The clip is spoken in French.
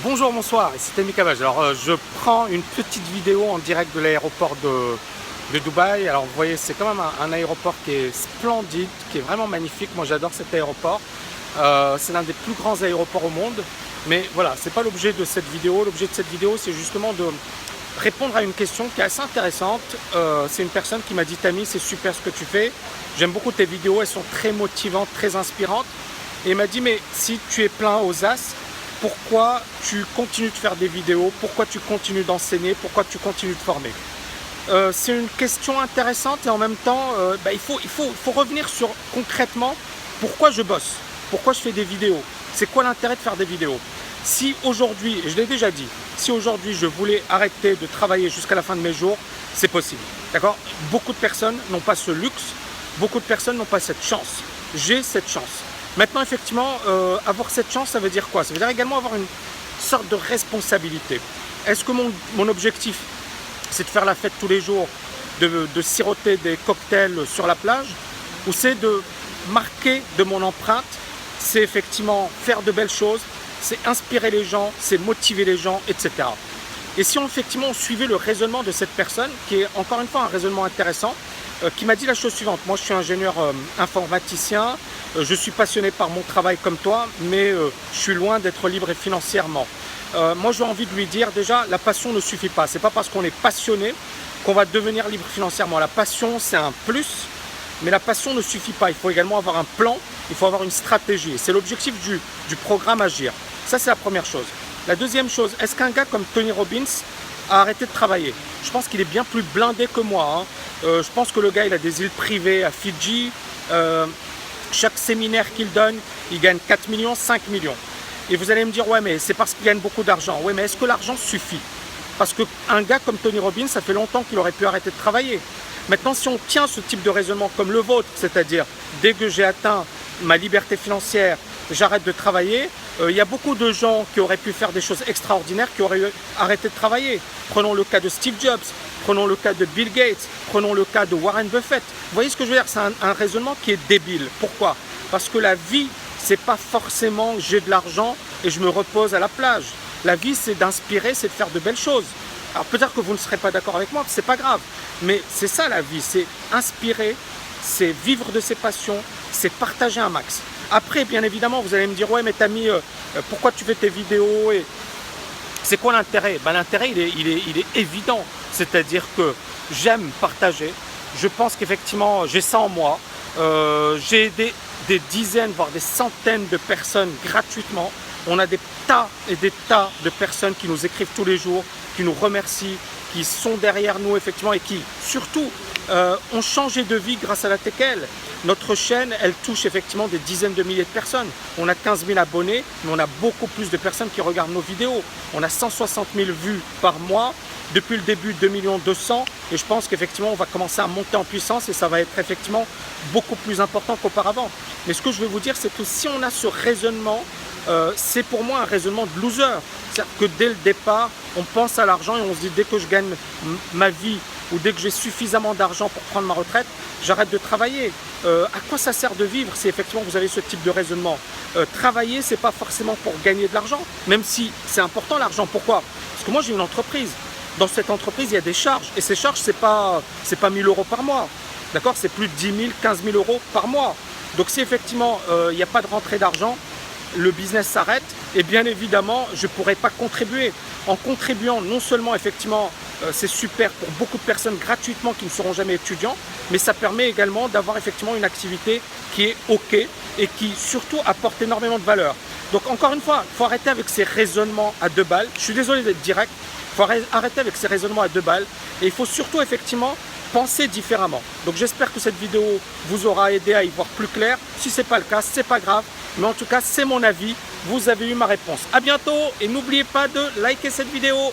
Bonjour, bonsoir, c'est Amy Cabage. Alors je prends une petite vidéo en direct de l'aéroport de Dubaï. Alors vous voyez, c'est quand même un aéroport qui est splendide, qui est vraiment magnifique. Moi j'adore cet aéroport. C'est l'un des plus grands aéroports au monde. Mais voilà, c'est pas l'objet de cette vidéo. L'objet de cette vidéo, c'est justement de répondre à une question qui est assez intéressante. C'est une personne qui m'a dit: Tami, c'est super ce que tu fais. J'aime beaucoup tes vidéos, elles sont très motivantes, très inspirantes. Et il m'a dit: mais si tu es plein aux as, pourquoi tu continues de faire des vidéos? Pourquoi tu continues d'enseigner? Pourquoi tu continues de former? C'est une question intéressante et en même temps, il faut revenir sur concrètement pourquoi je bosse, pourquoi je fais des vidéos. C'est quoi l'intérêt de faire des vidéos? Si aujourd'hui, et je l'ai déjà dit, si aujourd'hui je voulais arrêter de travailler jusqu'à la fin de mes jours, c'est possible. D'accord? Beaucoup de personnes n'ont pas ce luxe, beaucoup de personnes n'ont pas cette chance. J'ai cette chance. Maintenant, effectivement, avoir cette chance, ça veut dire quoi? Ça veut dire également avoir une sorte de responsabilité. Est-ce que mon objectif, c'est de faire la fête tous les jours, de siroter des cocktails sur la plage, ou c'est de marquer de mon empreinte? C'est effectivement faire de belles choses, c'est inspirer les gens, c'est motiver les gens, etc. Et si effectivement on suivait le raisonnement de cette personne, qui est encore une fois un raisonnement intéressant, qui m'a dit la chose suivante: moi je suis ingénieur informaticien, je suis passionné par mon travail comme toi, mais je suis loin d'être libre et financièrement. Moi j'ai envie de lui dire, déjà, la passion ne suffit pas. C'est pas parce qu'on est passionné qu'on va devenir libre financièrement. La passion, c'est un plus, mais la passion ne suffit pas. Il faut également avoir un plan, il faut avoir une stratégie. C'est l'objectif du programme Agir. Ça, c'est la première chose. La deuxième chose, est-ce qu'un gars comme Tony Robbins a arrêté de travailler? Je pense qu'il est bien plus blindé que moi, hein. Je pense que le gars, il a des îles privées à Fidji. Chaque séminaire qu'il donne, il gagne 4 millions, 5 millions. Et vous allez me dire: ouais, mais c'est parce qu'il gagne beaucoup d'argent. Ouais, mais est-ce que l'argent suffit? Parce qu'un gars comme Tony Robbins, ça fait longtemps qu'il aurait pu arrêter de travailler. Maintenant, si on tient ce type de raisonnement comme le vôtre, c'est-à-dire dès que j'ai atteint ma liberté financière, j'arrête de travailler, il y a beaucoup de gens qui auraient pu faire des choses extraordinaires qui auraient arrêté de travailler. Prenons le cas de Steve Jobs, prenons le cas de Bill Gates, prenons le cas de Warren Buffett. Vous voyez ce que je veux dire? C'est un raisonnement qui est débile. Pourquoi? Parce que la vie, c'est pas forcément j'ai de l'argent et je me repose à la plage. La vie, c'est d'inspirer, c'est de faire de belles choses. Alors peut-être que vous ne serez pas d'accord avec moi, c'est pas grave. Mais c'est ça la vie, c'est inspirer, c'est vivre de ses passions, c'est partager un max. Après, bien évidemment, vous allez me dire: ouais, mais Tami, pourquoi tu fais tes vidéos et c'est quoi l'intérêt? L'intérêt, il est évident. C'est-à-dire que j'aime partager. Je pense qu'effectivement, j'ai ça en moi. J'ai des dizaines, voire des centaines de personnes gratuitement. On a des tas et des tas de personnes qui nous écrivent tous les jours, qui nous remercient, qui sont derrière nous effectivement et qui surtout ont changé de vie grâce à la TKL. Notre chaîne, elle touche effectivement des dizaines de milliers de personnes. On a 15 000 abonnés, mais on a beaucoup plus de personnes qui regardent nos vidéos. On a 160 000 vues par mois. Depuis le début, 2 200 000. Et je pense qu'effectivement, on va commencer à monter en puissance et ça va être effectivement beaucoup plus important qu'auparavant. Mais ce que je veux vous dire, c'est que si on a ce raisonnement, c'est pour moi un raisonnement de loser. C'est-à-dire que dès le départ, on pense à l'argent et on se dit: dès que je gagne ma vie ou dès que j'ai suffisamment d'argent pour prendre ma retraite, j'arrête de travailler. À quoi ça sert de vivre si effectivement vous avez ce type de raisonnement? Travailler, c'est pas forcément pour gagner de l'argent, même si c'est important l'argent. Pourquoi? Parce que moi j'ai une entreprise. Dans cette entreprise, il y a des charges. Et ces charges, c'est pas 1 000 € par mois. D'accord? C'est plus de 10 000, 15 000 € par mois. Donc si effectivement, il n'y a pas de rentrée d'argent, le business s'arrête et bien évidemment, je ne pourrai pas contribuer. En contribuant, non seulement effectivement, c'est super pour beaucoup de personnes gratuitement qui ne seront jamais étudiants, mais ça permet également d'avoir effectivement une activité qui est OK et qui surtout apporte énormément de valeur. Donc encore une fois, il faut arrêter avec ces raisonnements à 2 balles. Je suis désolé d'être direct. Il faut arrêter avec ces raisonnements à 2 balles et il faut surtout effectivement penser différemment. Donc j'espère que cette vidéo vous aura aidé à y voir plus clair. Si ce n'est pas le cas, c'est pas grave. Mais en tout cas, c'est mon avis. Vous avez eu ma réponse. À bientôt et n'oubliez pas de liker cette vidéo.